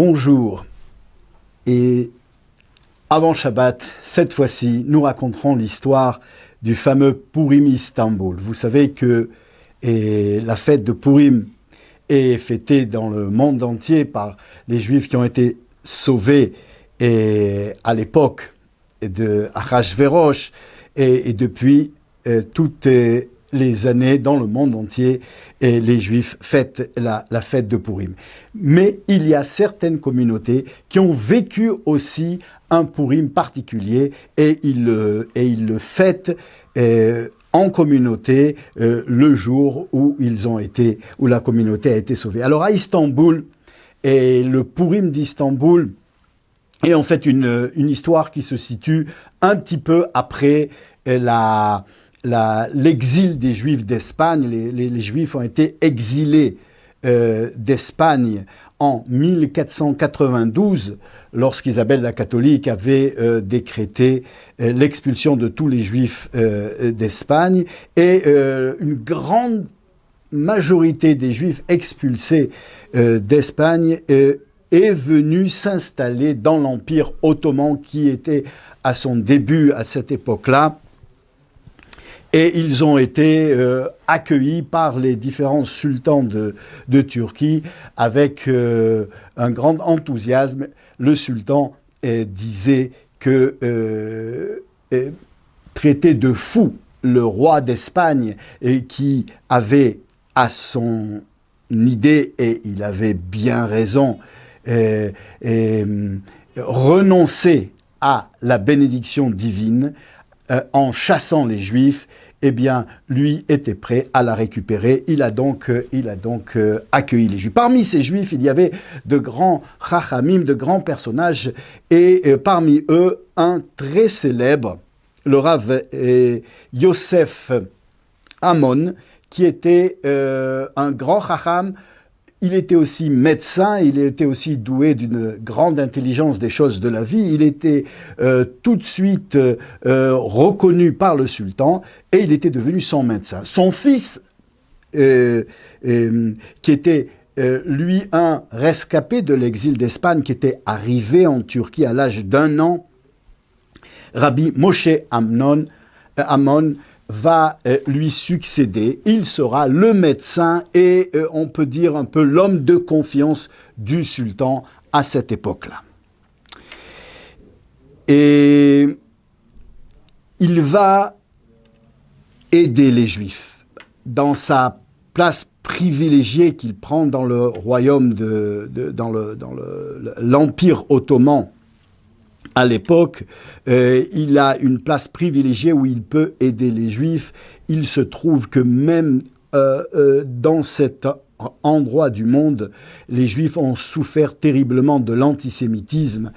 Bonjour. Et avant Shabbat, cette fois-ci, nous raconterons l'histoire du fameux Purim Istanbul. Vous savez que la fête de Purim est fêtée dans le monde entier par les Juifs qui ont été sauvés à l'époque de Achashverosh et depuis toutes les années dans le monde entier, et les Juifs fêtent la fête de Purim. Mais il y a certaines communautés qui ont vécu aussi un Purim particulier et ils le fêtent en communauté le jour où la communauté a été sauvée. Alors à Istanbul, et le Purim d'Istanbul est en fait une histoire qui se situe un petit peu après l'exil des Juifs d'Espagne. Les Juifs ont été exilés d'Espagne en 1492, lorsqu'Isabelle la catholique avait décrété l'expulsion de tous les Juifs d'Espagne, et une grande majorité des Juifs expulsés d'Espagne est venue s'installer dans l'Empire ottoman qui était à son début à cette époque-là. Et ils ont été accueillis par les différents sultans de Turquie avec un grand enthousiasme. Le sultan disait que traiter de fou le roi d'Espagne, qui avait à son idée, et il avait bien raison, renoncer à la bénédiction divine en chassant les Juifs, eh bien, lui était prêt à la récupérer. Il a donc accueilli les Juifs. Parmi ces Juifs, il y avait de grands chachamim, de grands personnages, et parmi eux, un très célèbre, le Rav Yosef Amon, qui était un grand chacham. Il était aussi médecin, il était aussi doué d'une grande intelligence des choses de la vie. Il était tout de suite reconnu par le sultan et il était devenu son médecin. Son fils, qui était lui un rescapé de l'exil d'Espagne, qui était arrivé en Turquie à l'âge d'1 an, Rabbi Moshe Amon, va lui succéder. Il sera le médecin et on peut dire un peu l'homme de confiance du sultan à cette époque-là. Et il va aider les Juifs dans sa place privilégiée qu'il prend dans le royaume dans l'Empire ottoman. À l'époque, il a une place privilégiée où il peut aider les Juifs. Il se trouve que même dans cet endroit du monde, les Juifs ont souffert terriblement de l'antisémitisme.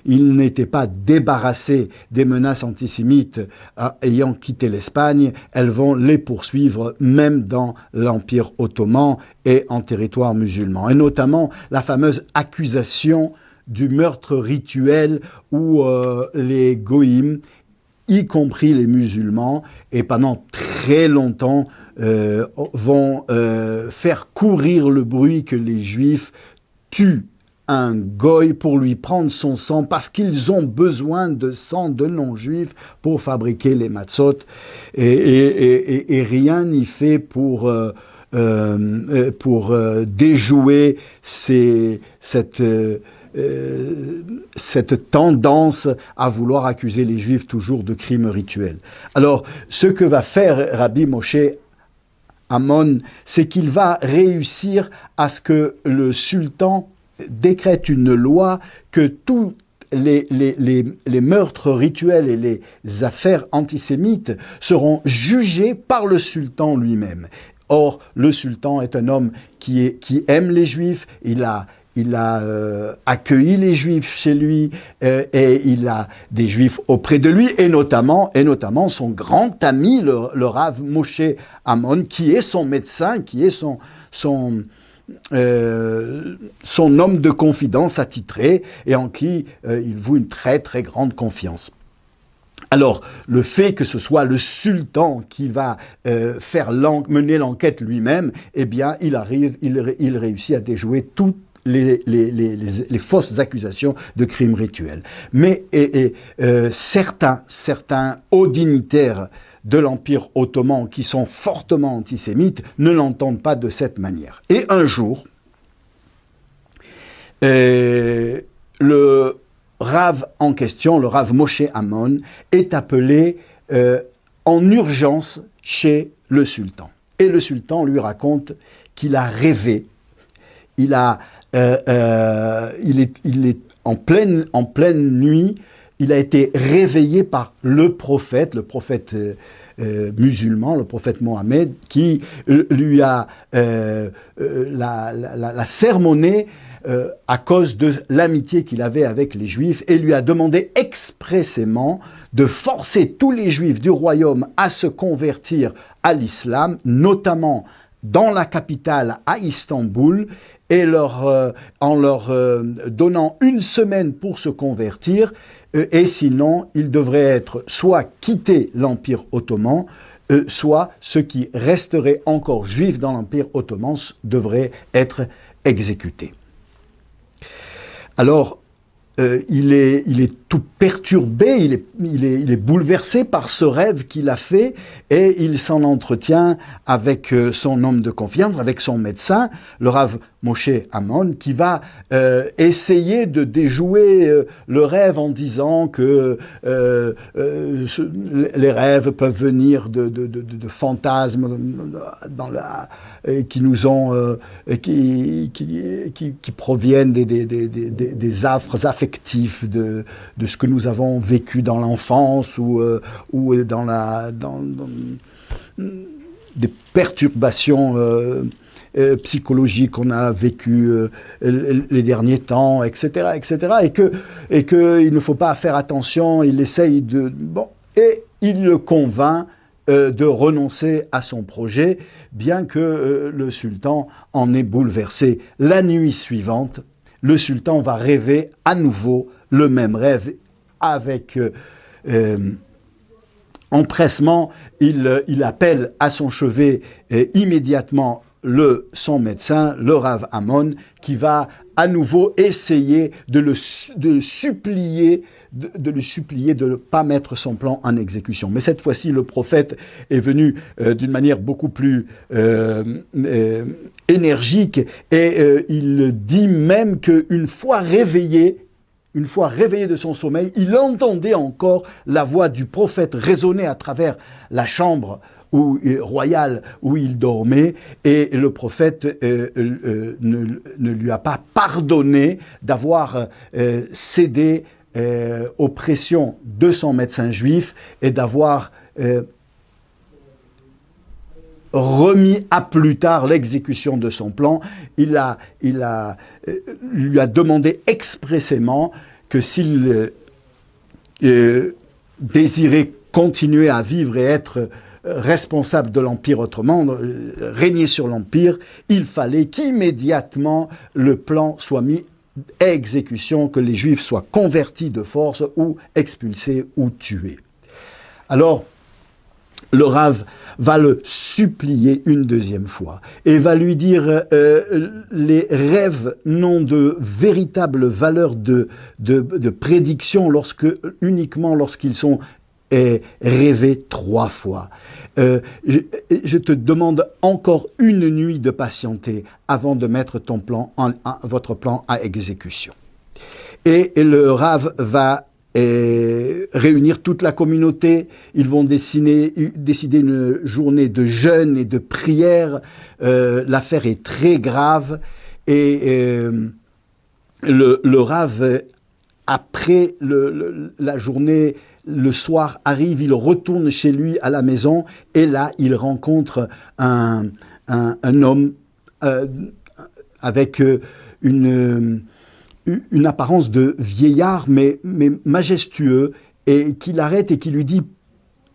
Ils n'étaient pas débarrassés des menaces antisémites ayant quitté l'Espagne. Elles vont les poursuivre même dans l'Empire ottoman et en territoire musulman. Et notamment la fameuse accusation du meurtre rituel où les goïms, y compris les musulmans, et pendant très longtemps, vont faire courir le bruit que les Juifs tuent un goï pour lui prendre son sang, parce qu'ils ont besoin de sang de non-juifs pour fabriquer les matzot, et rien n'y fait pour déjouer cette tendance à vouloir accuser les Juifs toujours de crimes rituels. Alors, ce que va faire Rabbi Moshe Amon, c'est qu'il va réussir à ce que le sultan décrète une loi que tous les meurtres rituels et les affaires antisémites seront jugés par le sultan lui-même. Or, le sultan est un homme qui aime les Juifs. Il a accueilli les Juifs chez lui et il a des Juifs auprès de lui, et notamment son grand ami, le Rav Moshe Amon, qui est son médecin, qui est son homme de confidence attitré et en qui il voue une très très grande confiance. Alors, le fait que ce soit le sultan qui va mener l'enquête lui-même, eh bien, il réussit à déjouer toutes les fausses accusations de crimes rituels. Mais certains hauts dignitaires de l'Empire ottoman qui sont fortement antisémites ne l'entendent pas de cette manière. Et un jour, le Rav en question, le Rav Moshe Amon, est appelé en urgence chez le sultan. Et le sultan lui raconte qu'il a rêvé, il est en pleine nuit, il a été réveillé par le prophète musulman, le prophète Mohammed, qui lui a la sermonné à cause de l'amitié qu'il avait avec les Juifs et lui a demandé expressément de forcer tous les Juifs du royaume à se convertir à l'islam, notamment dans la capitale à Istanbul, et en leur donnant une semaine pour se convertir, et sinon ils devraient être soit quitter l'Empire ottoman, soit ceux qui resteraient encore juifs dans l'Empire ottoman devraient être exécutés. Alors, il est tout perturbé, il est bouleversé par ce rêve qu'il a fait et il s'en entretient avec son homme de confiance, avec son médecin, le Rav Moshe Amon, qui va essayer de déjouer le rêve en disant que les rêves peuvent venir de fantasmes qui nous ont, qui proviennent des affres affectifs de ce que nous avons vécu dans l'enfance ou dans des perturbations psychologiques qu'on a vécues les derniers temps, etc., et que il ne faut pas faire attention. Il essaye et il le convainc de renoncer à son projet, bien que le sultan en est bouleversé. La nuit suivante, le sultan va rêver à nouveau le même rêve avec empressement. Il appelle à son chevet immédiatement son médecin, le Rav Amon, qui va à nouveau essayer de le supplier de ne pas mettre son plan en exécution. Mais cette fois-ci, le prophète est venu d'une manière beaucoup plus énergique et il dit même qu'une fois réveillé de son sommeil, il entendait encore la voix du prophète résonner à travers la chambre royale où il dormait, et le prophète ne lui a pas pardonné d'avoir cédé aux pressions de son médecin juif et d'avoir remis à plus tard l'exécution de son plan. Il lui a demandé expressément que s'il désirait continuer à vivre et être responsable de l'Empire ottoman, régner sur l'Empire, il fallait qu'immédiatement le plan soit mis à exécution, que les Juifs soient convertis de force ou expulsés ou tués. Alors, le Rav va le supplier une deuxième fois et va lui dire les rêves n'ont de véritable valeur de prédiction uniquement lorsqu'ils sont rêvés 3 fois. Je te demande encore une nuit de patienter avant de mettre votre plan à exécution. Et le Rav va réunir toute la communauté. Ils vont décider une journée de jeûne et de prière. L'affaire est très grave et le Rav, après la journée, le soir arrive, il retourne chez lui à la maison et là il rencontre un homme avec une apparence de vieillard mais majestueux, et qui l'arrête et qui lui dit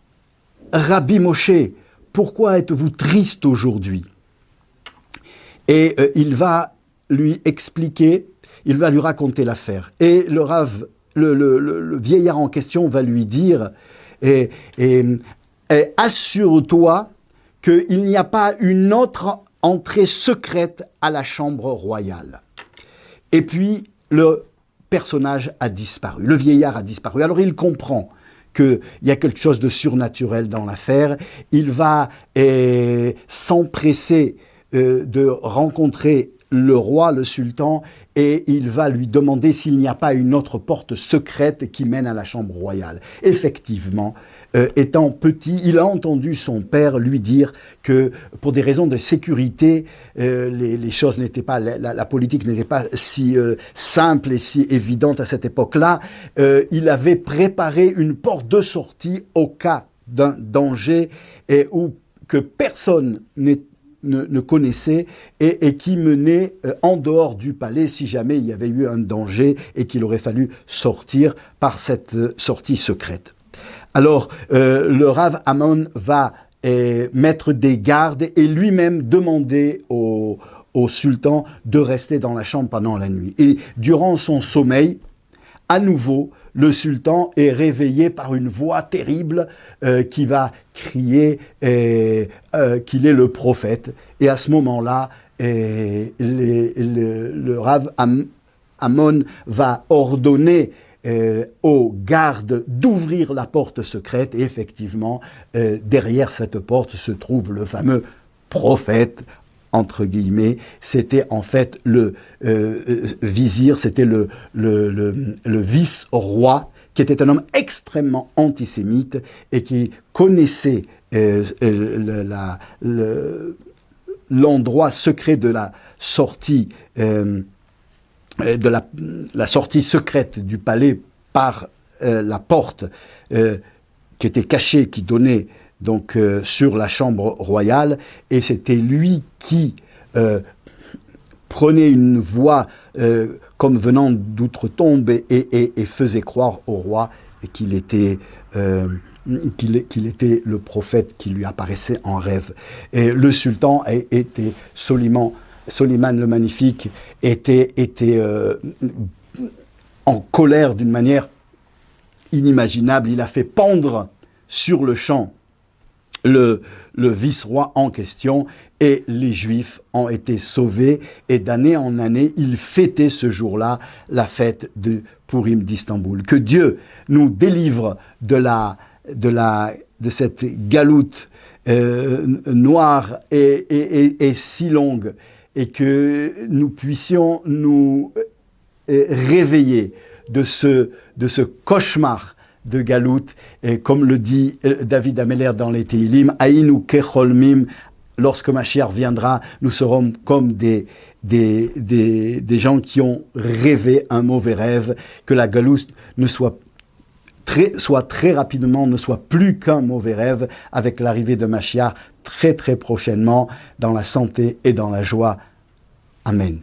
« Rabbi Moshe, pourquoi êtes-vous triste aujourd'hui ?» Et il va lui expliquer, il va lui raconter l'affaire. Et le Rav, le vieillard en question va lui dire « Assure-toi qu'il n'y a pas une autre entrée secrète à la chambre royale. » Et puis, le personnage a disparu, le vieillard a disparu. Alors il comprend qu'il y a quelque chose de surnaturel dans l'affaire. Il va s'empresser de rencontrer le roi, le sultan, et il va lui demander s'il n'y a pas une autre porte secrète qui mène à la chambre royale. Effectivement, étant petit, il a entendu son père lui dire que pour des raisons de sécurité, les choses n'étaient pas, la politique n'était pas si simple et si évidente à cette époque-là. Il avait préparé une porte de sortie au cas d'un danger et où que personne ne connaissait et qui menait en dehors du palais si jamais il y avait eu un danger et qu'il aurait fallu sortir par cette sortie secrète. Alors, le Rav Amon va mettre des gardes et lui-même demander au sultan de rester dans la chambre pendant la nuit. Et durant son sommeil, à nouveau, le sultan est réveillé par une voix terrible qui va crier qu'il est le prophète. Et à ce moment-là, le Rav Amon va ordonner aux gardes d'ouvrir la porte secrète. Et effectivement, derrière cette porte se trouve le fameux prophète, entre guillemets. C'était en fait le vizir, c'était le vice-roi, qui était un homme extrêmement antisémite et qui connaissait l'endroit secret de la sortie la sortie secrète du palais par la porte qui était cachée, qui donnait donc sur la chambre royale, et c'était lui qui prenait une voix comme venant d'outre-tombe et faisait croire au roi qu'il était le prophète qui lui apparaissait en rêve. Et le sultan était Soliman le Magnifique, était en colère d'une manière inimaginable. Il a fait pendre sur le champ le vice-roi en question, et les Juifs ont été sauvés, et d'année en année, ils fêtaient ce jour-là la fête de Purim d'Istanbul. Que Dieu nous délivre de cette galoute noire et si longue, et que nous puissions nous réveiller de ce cauchemar de galoute, et comme le dit David Ameller dans les Tehillim, Aïnu kecholmim, lorsque Mashiach viendra, nous serons comme des gens qui ont rêvé un mauvais rêve, que la galoute soit très rapidement, ne soit plus qu'un mauvais rêve, avec l'arrivée de Mashiach très très prochainement, dans la santé et dans la joie. Amen.